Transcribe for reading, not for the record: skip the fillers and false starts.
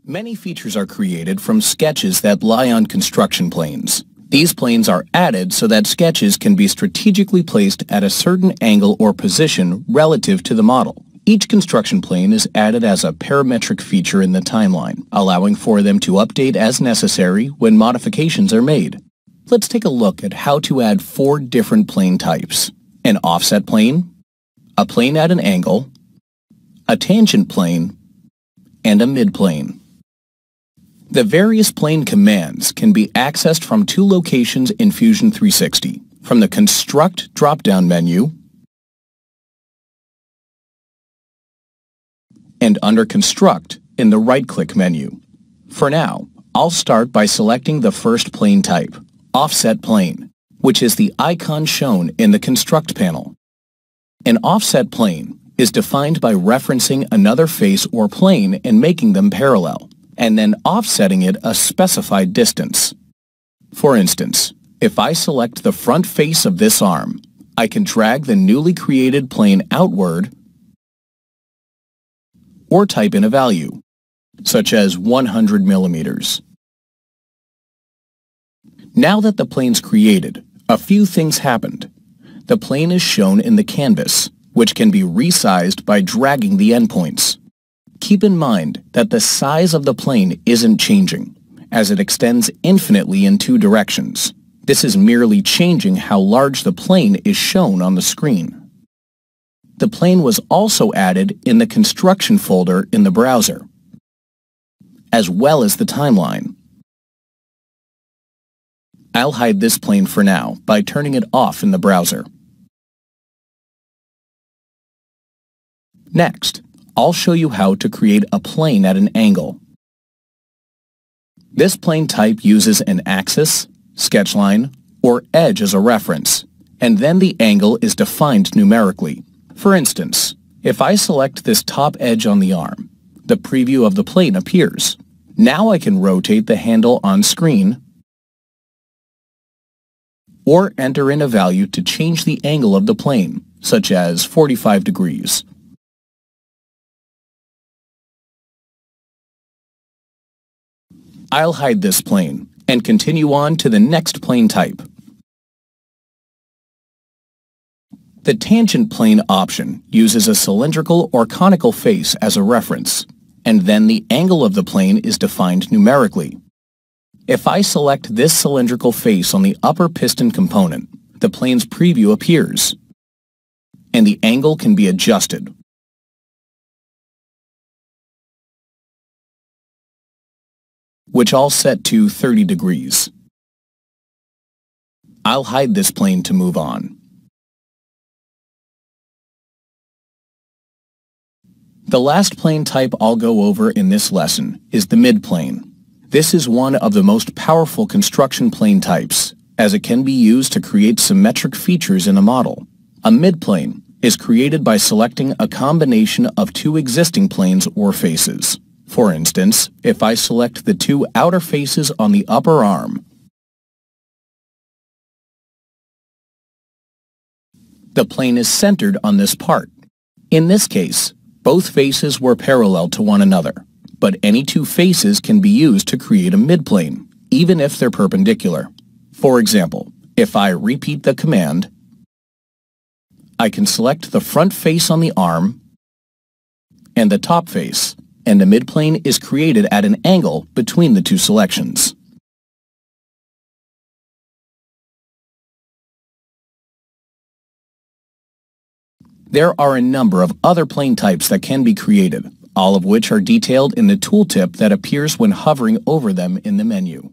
Many features are created from sketches that lie on construction planes. These planes are added so that sketches can be strategically placed at a certain angle or position relative to the model. Each construction plane is added as a parametric feature in the timeline, allowing for them to update as necessary when modifications are made. Let's take a look at how to add 4 different plane types: an offset plane, a plane at an angle, a tangent plane, and a midplane. The various plane commands can be accessed from 2 locations in Fusion 360, from the Construct drop-down menu and under Construct in the right-click menu. For now, I'll start by selecting the first plane type, Offset Plane, which is the icon shown in the Construct panel. An offset plane is defined by referencing another face or plane and making them parallel, and then offsetting it a specified distance. For instance, if I select the front face of this arm, I can drag the newly created plane outward or type in a value, such as 100 millimeters. Now that the plane's created, a few things happened. The plane is shown in the canvas, which can be resized by dragging the endpoints. Keep in mind that the size of the plane isn't changing, as it extends infinitely in 2 directions. This is merely changing how large the plane is shown on the screen. The plane was also added in the Construction folder in the browser, as well as the timeline. I'll hide this plane for now by turning it off in the browser. Next, I'll show you how to create a plane at an angle. This plane type uses an axis, sketchline, or edge as a reference, and then the angle is defined numerically. For instance, if I select this top edge on the arm, the preview of the plane appears. Now I can rotate the handle on screen or enter in a value to change the angle of the plane, such as 45 degrees. I'll hide this plane and continue on to the next plane type. The tangent plane option uses a cylindrical or conical face as a reference, and then the angle of the plane is defined numerically. If I select this cylindrical face on the upper piston component, the plane's preview appears, and the angle can be adjusted, which I'll set to 30 degrees. I'll hide this plane to move on. The last plane type I'll go over in this lesson is the midplane. This is one of the most powerful construction plane types, as it can be used to create symmetric features in a model. A midplane is created by selecting a combination of 2 existing planes or faces. For instance, if I select the 2 outer faces on the upper arm, the plane is centered on this part. In this case, both faces were parallel to one another, but any 2 faces can be used to create a midplane, even if they're perpendicular. For example, if I repeat the command, I can select the front face on the arm and the top face, and the midplane is created at an angle between the 2 selections. There are a number of other plane types that can be created, all of which are detailed in the tooltip that appears when hovering over them in the menu.